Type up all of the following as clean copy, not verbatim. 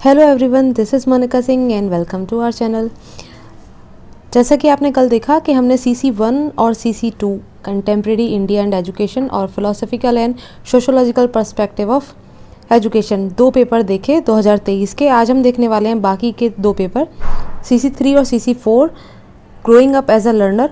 Hello everyone, this is Monika Singh and welcome to our channel. जैसा कि आपने कल देखा कि हमने CC1 और CC2 contemporary India and education और philosophical and sociological perspective of education दो पेपर देखे 2023 के। आज हम देखने वाले हैं बाकी के दो पेपर CC3 और CC4 growing up as a learner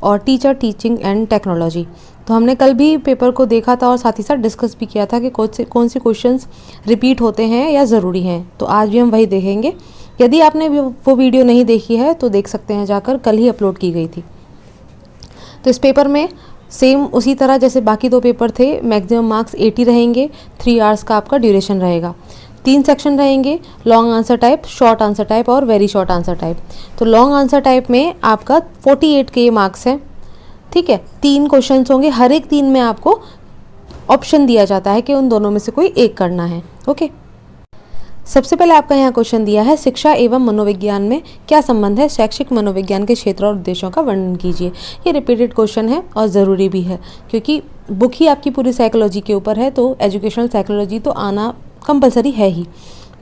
और टीचर टीचिंग एंड टेक्नोलॉजी। तो हमने कल भी पेपर को देखा था और साथ ही साथ डिस्कस भी किया था कि कौन से क्वेश्चंस रिपीट होते हैं या ज़रूरी हैं। तो आज भी हम वही देखेंगे। यदि आपने वो वीडियो नहीं देखी है तो देख सकते हैं जाकर, कल ही अपलोड की गई थी। तो इस पेपर में सेम उसी तरह जैसे बाकी दो पेपर थे, मैक्सिमम मार्क्स 80 रहेंगे। 3 आवर्स का आपका ड्यूरेशन रहेगा। 3 सेक्शन रहेंगे, long answer type, short answer type और वेरी शॉर्ट आंसर टाइप। तो लॉन्ग आंसर टाइप में आपका 48 के मार्क्स हैं, ठीक है। 3 क्वेश्चंस होंगे, हर एक 3 में आपको ऑप्शन दिया जाता है कि उन दोनों में से कोई एक करना है। ओके, सबसे पहले आपका यहाँ क्वेश्चन दिया है, शिक्षा एवं मनोविज्ञान में क्या संबंध है? शैक्षिक मनोविज्ञान के क्षेत्र और उद्देश्यों का वर्णन कीजिए। ये रिपीटेड क्वेश्चन है और ज़रूरी भी है क्योंकि बुक ही आपकी पूरी साइकोलॉजी के ऊपर है, तो एजुकेशनल साइकोलॉजी तो आना कंपलसरी है ही।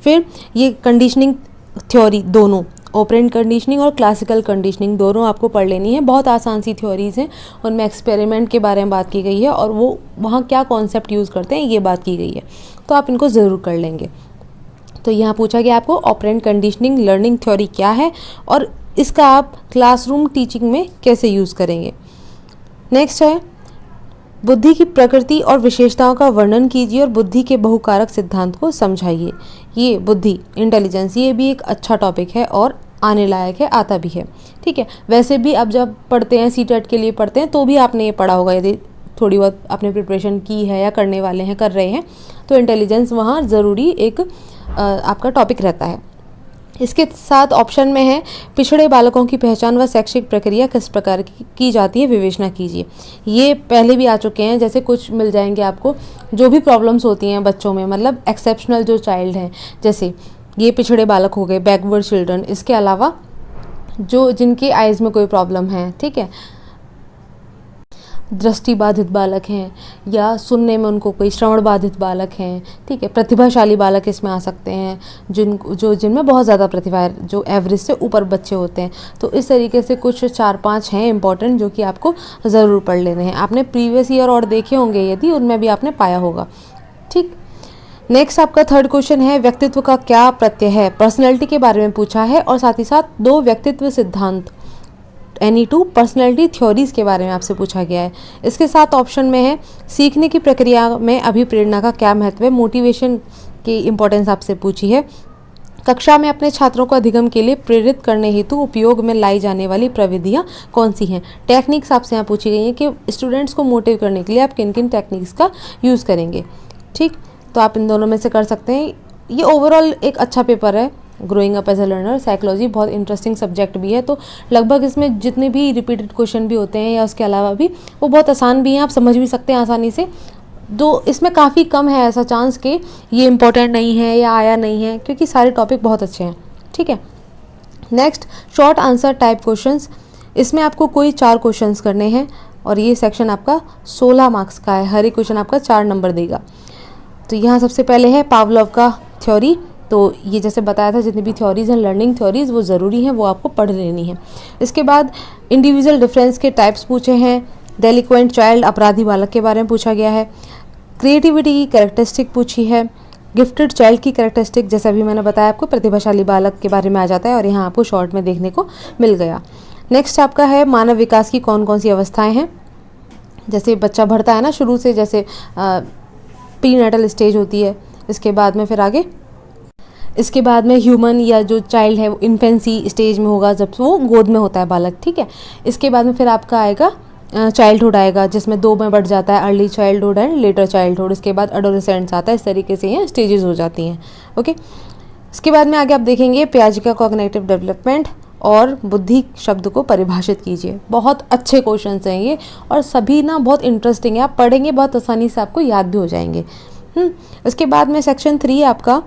फिर ये कंडीशनिंग थ्योरी, दोनों ऑपरेंट कंडीशनिंग और क्लासिकल कंडीशनिंग दोनों आपको पढ़ लेनी है। बहुत आसान सी थ्योरीज़ हैं, उनमें एक्सपेरिमेंट के बारे में बात की गई है और वो वहाँ क्या कॉन्सेप्ट यूज़ करते हैं ये बात की गई है, तो आप इनको ज़रूर कर लेंगे। तो यहाँ पूछा गया आपको ऑपरेंट कंडीशनिंग लर्निंग थ्योरी क्या है और इसका आप क्लासरूम टीचिंग में कैसे यूज़ करेंगे। नेक्स्ट है, बुद्धि की प्रकृति और विशेषताओं का वर्णन कीजिए और बुद्धि के बहुकारक सिद्धांत को समझाइए। ये बुद्धि, इंटेलिजेंस, ये भी एक अच्छा टॉपिक है और आने लायक है, आता भी है, ठीक है। वैसे भी अब जब पढ़ते हैं, CTET के लिए पढ़ते हैं, तो भी आपने ये पढ़ा होगा, यदि थोड़ी बहुत आपने प्रिपरेशन की है या करने वाले हैं, कर रहे हैं, तो इंटेलिजेंस वहाँ ज़रूरी एक आपका टॉपिक रहता है। इसके साथ ऑप्शन में है, पिछड़े बालकों की पहचान व शैक्षिक प्रक्रिया किस प्रकार की जाती है, विवेचना कीजिए। ये पहले भी आ चुके हैं, जैसे कुछ मिल जाएंगे आपको जो भी प्रॉब्लम्स होती हैं बच्चों में, मतलब एक्सेप्शनल जो चाइल्ड हैं, जैसे ये पिछड़े बालक हो गए, बैकवर्ड चिल्ड्रन। इसके अलावा जो जिनके आइज़ में कोई प्रॉब्लम है, ठीक है, दृष्टि बाधित बालक हैं या सुनने में उनको कोई श्रवण बाधित बालक हैं, ठीक है। प्रतिभाशाली बालक इसमें आ सकते हैं, जिनमें बहुत ज़्यादा प्रतिभा है, जो एवरेज से ऊपर बच्चे होते हैं। तो इस तरीके से कुछ 4-5 हैं इंपॉर्टेंट जो कि आपको ज़रूर पढ़ लेने हैं। आपने प्रीवियस ईयर और देखे होंगे, यदि उनमें भी आपने पाया होगा, ठीक। नेक्स्ट आपका थर्ड क्वेश्चन है, व्यक्तित्व का क्या प्रत्यय है? पर्सनैलिटी के बारे में पूछा है और साथ ही साथ 2 व्यक्तित्व सिद्धांत NE2 पर्सनैलिटी थ्योरीज़ के बारे में आपसे पूछा गया है। इसके साथ ऑप्शन में है, सीखने की प्रक्रिया में अभिप्रेरणा का क्या महत्व है? मोटिवेशन की इम्पोर्टेंस आपसे पूछी है। कक्षा में अपने छात्रों को अधिगम के लिए प्रेरित करने हेतु उपयोग में लाई जाने वाली प्रविधियाँ कौन सी हैं? टेक्निक्स आपसे यहाँ पूछी गई हैं कि स्टूडेंट्स को मोटिव करने के लिए आप किन किन टेक्निक्स का यूज़ करेंगे, ठीक। तो आप इन दोनों में से कर सकते हैं। ये ओवरऑल एक अच्छा पेपर है, growing up as a learner. Psychology बहुत इंटरेस्टिंग सब्जेक्ट भी है, तो लगभग इसमें जितने भी रिपीटेड क्वेश्चन भी होते हैं या उसके अलावा भी वो बहुत आसान भी हैं, आप समझ भी सकते हैं आसानी से। तो इसमें काफ़ी कम है ऐसा चांस कि ये इंपॉर्टेंट नहीं है या आया नहीं है, क्योंकि सारे टॉपिक बहुत अच्छे हैं, ठीक है। Next, short answer type questions. इसमें आपको कोई 4 क्वेश्चंस करने हैं और ये सेक्शन आपका 16 मार्क्स का है। हर एक क्वेश्चन आपका 4 नंबर देगा। तो यहाँ सबसे पहले है पावलोव का थ्योरी। तो ये जैसे बताया था, जितनी भी थ्योरीज़ हैं, लर्निंग थ्योरीज़, वो ज़रूरी हैं, वो आपको पढ़ लेनी है। इसके बाद इंडिविजुअल डिफरेंस के टाइप्स पूछे हैं। डेलिक्वेंट चाइल्ड, अपराधी बालक के बारे में पूछा गया है। क्रिएटिविटी की कैरेक्टरिस्टिक पूछी है। गिफ्टेड चाइल्ड की कैरेक्टरिस्टिक, जैसे अभी मैंने बताया आपको, प्रतिभाशाली बालक के बारे में आ जाता है और यहाँ आपको शॉर्ट में देखने को मिल गया। नेक्स्ट आपका है, मानव विकास की कौन कौन सी अवस्थाएँ हैं? जैसे बच्चा बढ़ता है ना शुरू से, जैसे प्रीनेटल स्टेज होती है, इसके बाद में फिर आगे, इसके बाद में ह्यूमन या जो चाइल्ड है वो इन्फेंसी स्टेज में होगा, जब वो गोद में होता है बालक, ठीक है। इसके बाद में फिर आपका आएगा चाइल्डहुड आएगा, जिसमें 2 में बढ़ जाता है, early childhood and later childhood. इसके बाद एडोलेसेंट्स आता है। इस तरीके से ये स्टेजेस हो जाती हैं, ओके। इसके बाद में आगे आप देखेंगे पियाजे का कॉग्निटिव डेवलपमेंट और बुद्धि शब्द को परिभाषित कीजिए। बहुत अच्छे क्वेश्चन हैं ये और सभी ना बहुत इंटरेस्टिंग है, आप पढ़ेंगे बहुत आसानी से, आपको याद भी हो जाएंगे। इसके बाद में सेक्शन 3 आपका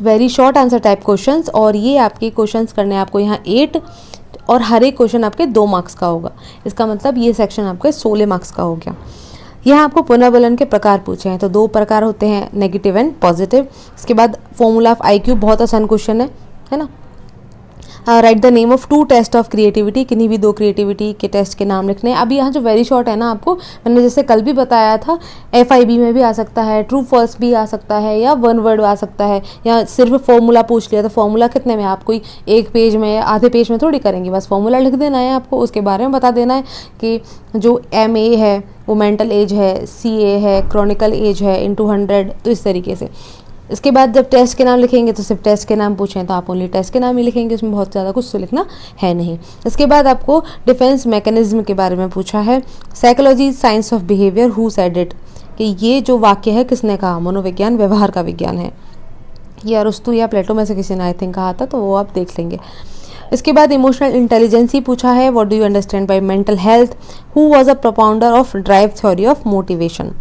very short answer type questions, और ये आपके क्वेश्चंस करने आपको यहाँ 8 और हर एक क्वेश्चन आपके 2 मार्क्स का होगा। इसका मतलब ये सेक्शन आपके 16 मार्क्स का हो गया। यहाँ आपको पुनर्बलन के प्रकार पूछे हैं, तो 2 प्रकार होते हैं, नेगेटिव एंड पॉजिटिव। इसके बाद फॉर्मूला ऑफ IQ, बहुत आसान क्वेश्चन है ना। Write the name of 2 test of creativity, किन्हीं भी 2 क्रिएटिविटी के टेस्ट के नाम लिखने हैं। अभी यहाँ जो वेरी शॉर्ट है ना, आपको मैंने जैसे कल भी बताया था, FIB में भी आ सकता है, ट्रू फॉल्स भी आ सकता है, या 1 वर्ड आ सकता है, या सिर्फ फॉर्मूला पूछ लिया तो फॉर्मूला कितने में, आप कोई 1 पेज में या आधे पेज में थोड़ी करेंगे, बस फॉर्मूला लिख देना है आपको, उसके बारे में बता देना है कि जो MA है वो मेंटल एज है, CA है क्रॉनिकल एज है इंटू 100, तो इस तरीके से। इसके बाद जब टेस्ट के नाम लिखेंगे तो सिर्फ टेस्ट के नाम पूछें तो आप ओनली टेस्ट के नाम ही लिखेंगे, उसमें बहुत ज़्यादा कुछ तो लिखना है नहीं। इसके बाद आपको डिफेंस मैकेनिज्म के बारे में पूछा है, psychology science of behaviour, who said it, कि ये जो वाक्य है किसने कहा, मनोविज्ञान व्यवहार का विज्ञान है, ये अरस्तु या प्लेटो में से किसी ने आई थिंक कहा था, तो वो आप देख लेंगे। इसके बाद इमोशनल इंटेलिजेंस ही पूछा है, what do you understand by mental health, who was a propounder of drive theory of motivation,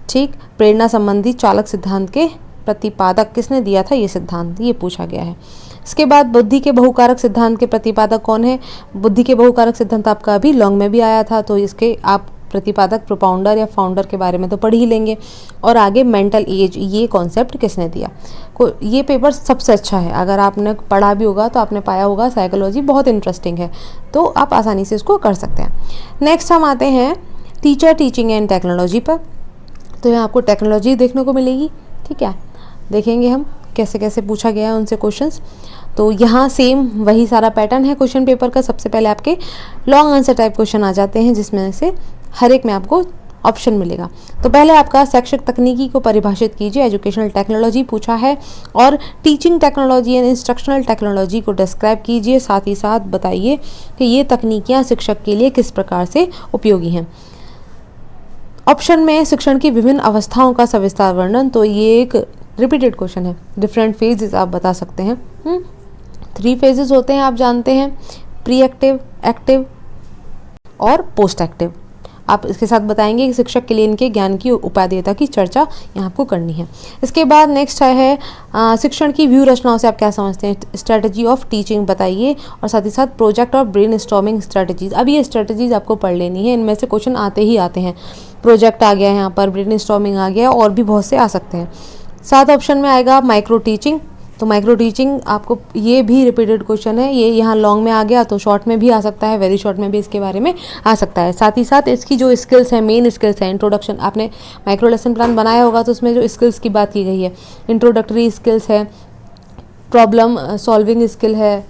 ठीक, प्रेरणा संबंधी चालक सिद्धांत के प्रतिपादक किसने दिया था ये सिद्धांत, ये पूछा गया है। इसके बाद बुद्धि के बहुकारक सिद्धांत के प्रतिपादक कौन है, बुद्धि के बहुकारक सिद्धांत आपका अभी लॉन्ग में भी आया था, तो इसके आप प्रतिपादक प्रोपाउंडर या फाउंडर के बारे में तो पढ़ ही लेंगे। और आगे मेंटल एज, ये कॉन्सेप्ट किसने दिया, ये पेपर सबसे अच्छा है, अगर आपने पढ़ा भी होगा तो आपने पाया होगा साइकोलॉजी बहुत इंटरेस्टिंग है, तो आप आसानी से इसको कर सकते हैं। नेक्स्ट हम आते हैं टीचर, टीचिंग एंड टेक्नोलॉजी पर। तो यहाँ आपको टेक्नोलॉजी देखने को मिलेगी, ठीक है, देखेंगे हम कैसे कैसे पूछा गया है उनसे क्वेश्चंस। तो यहाँ सेम वही सारा पैटर्न है क्वेश्चन पेपर का। सबसे पहले आपके लॉन्ग आंसर टाइप क्वेश्चन आ जाते हैं, जिसमें से हर एक में आपको ऑप्शन मिलेगा। तो पहले आपका शैक्षिक तकनीकी को परिभाषित कीजिए, एजुकेशनल टेक्नोलॉजी पूछा है, और teaching technology and instructional technology को डिस्क्राइब कीजिए, साथ ही साथ बताइए कि ये तकनीकियाँ शिक्षक के लिए किस प्रकार से उपयोगी हैं। ऑप्शन में शिक्षण की विभिन्न अवस्थाओं का सविस्तार वर्णन, तो ये एक रिपीटेड क्वेश्चन है, डिफरेंट फेजेस आप बता सकते हैं। 3 फेजेस होते हैं, आप जानते हैं, प्री एक्टिव, एक्टिव और पोस्ट एक्टिव। आप इसके साथ बताएंगे कि शिक्षक के लिए इनके ज्ञान की उपादेयता की चर्चा यहाँ आपको करनी है। इसके बाद नेक्स्ट है शिक्षण की व्यू रचनाओं से आप क्या समझते हैं, स्ट्रेटजी ऑफ टीचिंग बताइए, और साथ ही साथ प्रोजेक्ट और ब्रेन स्टॉर्मिंग स्ट्रेटजीज। अब ये स्ट्रेटजीज आपको पढ़ लेनी है, इनमें से क्वेश्चन आते ही आते हैं। प्रोजेक्ट आ गया यहाँ पर, ब्रेन स्टॉर्मिंग आ गया, और भी बहुत से आ सकते हैं। 7 ऑप्शन में आएगा माइक्रो टीचिंग, तो माइक्रो टीचिंग आपको, ये भी रिपीटेड क्वेश्चन है, ये यहाँ लॉन्ग में आ गया तो शॉर्ट में भी आ सकता है, वेरी शॉर्ट में भी इसके बारे में आ सकता है। साथ ही साथ इसकी जो स्किल्स है, मेन स्किल्स है, इंट्रोडक्शन, आपने माइक्रो लेसन प्लान बनाया होगा तो उसमें जो स्किल्स की बात की गई है, इंट्रोडक्टरी स्किल्स है, प्रॉब्लम सॉल्विंग स्किल है,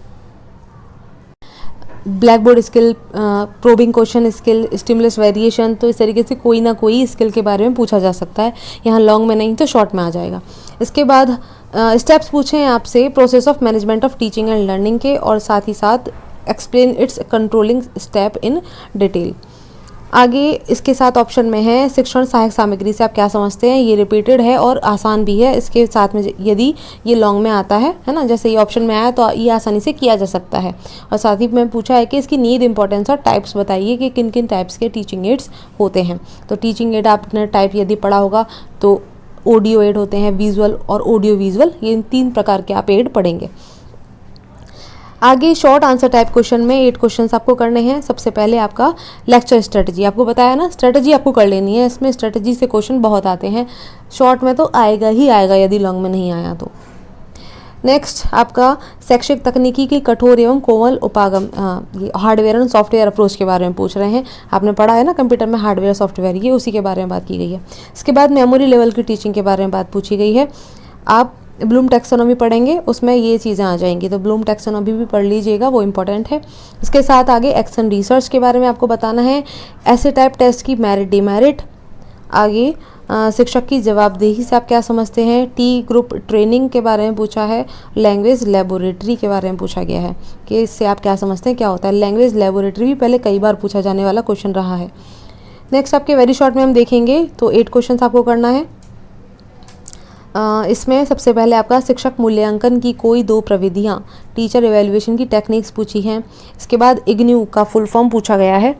black board skill, probing question skill, stimulus variation, तो इस तरीके से कोई ना कोई स्किल के बारे में पूछा जा सकता है, यहाँ लॉन्ग में नहीं तो शॉर्ट में आ जाएगा। इसके बाद स्टेप्स पूछे हैं आपसे process of management of teaching and learning के, और साथ ही साथ explain it's controlling step in detail. आगे इसके साथ ऑप्शन में है शिक्षण सहायक सामग्री से आप क्या समझते हैं, ये रिपीटेड है और आसान भी है। इसके साथ में यदि ये लॉन्ग में आता है ना, जैसे ये ऑप्शन में आया तो ये आसानी से किया जा सकता है। और साथ ही में पूछा है कि इसकी नीड, इंपॉर्टेंस और टाइप्स बताइए कि किन किन टाइप्स के टीचिंग एड्स होते हैं। तो टीचिंग एड आपने टाइप यदि पढ़ा होगा तो ऑडियो एड होते हैं, विजुअल और ऑडियो विजुअल, ये 3 प्रकार के आप एड पढ़ेंगे। आगे शॉर्ट आंसर टाइप क्वेश्चन में 8 क्वेश्चंस आपको करने हैं। सबसे पहले आपका लेक्चर स्ट्रेटजी, आपको बताया ना स्ट्रेटजी आपको कर लेनी है, इसमें स्ट्रेटजी से क्वेश्चन बहुत आते हैं, शॉर्ट में तो आएगा ही आएगा यदि लॉन्ग में नहीं आया तो। नेक्स्ट आपका शैक्षिक तकनीकी की कठोर एवं कोमल उपागम, ये हार्डवेयर एंड सॉफ्टवेयर अप्रोच के बारे में पूछ रहे हैं। आपने पढ़ा है ना कंप्यूटर में हार्डवेयर सॉफ्टवेयर, ये उसी के बारे में बात की गई है। इसके बाद मेमोरी लेवल की टीचिंग के बारे में बात पूछी गई है। आप ब्लूम टैक्सोनॉमी पढ़ेंगे, उसमें ये चीज़ें आ जाएंगी, तो ब्लूम टैक्सोनॉमी भी पढ़ लीजिएगा, वो इंपॉर्टेंट है। इसके साथ आगे एक्शन रिसर्च के बारे में आपको बताना है, ऐसे टाइप टेस्ट की मेरिट डिमेरिट, आगे शिक्षक की जवाबदेही से आप क्या समझते हैं, टी ग्रुप ट्रेनिंग के बारे में पूछा है, लैंग्वेज लेबोरेटरी के बारे में पूछा गया है कि इससे आप क्या समझते हैं क्या होता है। लैंग्वेज लेबोरेटरी भी पहले कई बार पूछा जाने वाला क्वेश्चन रहा है। नेक्स्ट आपके वेरी शॉर्ट में हम देखेंगे तो 8 क्वेश्चन आपको करना है। इसमें सबसे पहले आपका शिक्षक मूल्यांकन की कोई 2 प्रविधियाँ, टीचर एवेल्युएशन की टेक्निक्स पूछी हैं। इसके बाद इग्न्यू का फुल फॉर्म पूछा गया है।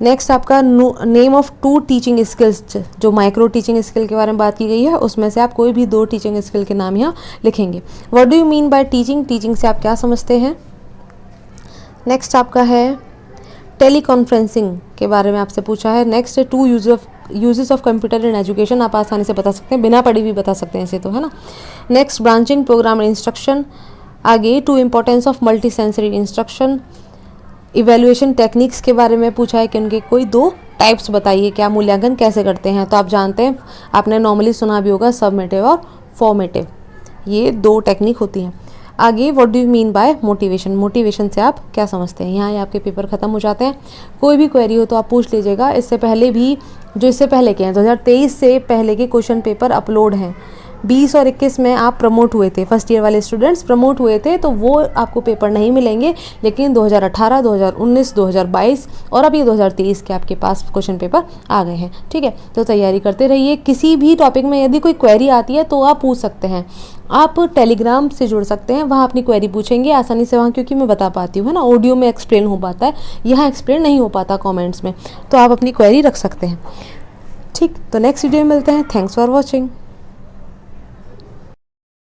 नेक्स्ट आपका नेम ऑफ 2 टीचिंग स्किल्स, जो माइक्रो टीचिंग स्किल के बारे में बात की गई है, उसमें से आप कोई भी 2 टीचिंग स्किल के नाम यहाँ लिखेंगे। What do you mean by teaching, teaching से आप क्या समझते हैं। नेक्स्ट आपका है टेली कॉन्फ्रेंसिंग के बारे में आपसे पूछा है। Next 2 use of uses of computer in education आप आसानी से बता सकते हैं, बिना पढ़ी भी बता सकते हैं इसे तो, है ना। Next branching programme instruction. आगे two importance of multi sensory instruction. Evaluation techniques के बारे में पूछा है कि उनके कोई 2 टाइप्स बताइए, क्या मूल्यांकन कैसे करते हैं। तो आप जानते हैं, आपने नॉर्मली सुना भी होगा सबमेटिव और फॉर्मेटिव, ये 2 टेक्निक होती हैं। आगे what do you mean by motivation, motivation से आप क्या समझते हैं। यहाँ ही आपके पेपर ख़त्म हो जाते हैं। कोई भी क्वेरी हो तो आप पूछ लीजिएगा। इससे पहले भी जो इससे पहले के हैं 2023 से पहले के क्वेश्चन पेपर अपलोड हैं। 20 और 21 में आप प्रमोट हुए थे, फर्स्ट ईयर वाले स्टूडेंट्स प्रमोट हुए थे, तो वो आपको पेपर नहीं मिलेंगे। लेकिन 2018, 2019, 2022 और अभी 2023 के आपके पास क्वेश्चन पेपर आ गए हैं। ठीक है, तो तैयारी करते रहिए। किसी भी टॉपिक में यदि कोई क्वेरी आती है तो आप पूछ सकते हैं। आप टेलीग्राम से जुड़ सकते हैं, वहाँ अपनी क्वेरी पूछेंगे आसानी से वहाँ, क्योंकि मैं बता पाती हूँ, है ना। ऑडियो में एक्सप्लेन हो पाता है, यहाँ एक्सप्लेन नहीं हो पाता कमेंट्स में, तो आप अपनी क्वेरी रख सकते हैं। ठीक, तो नेक्स्ट वीडियो में मिलते हैं। Thanks for watching.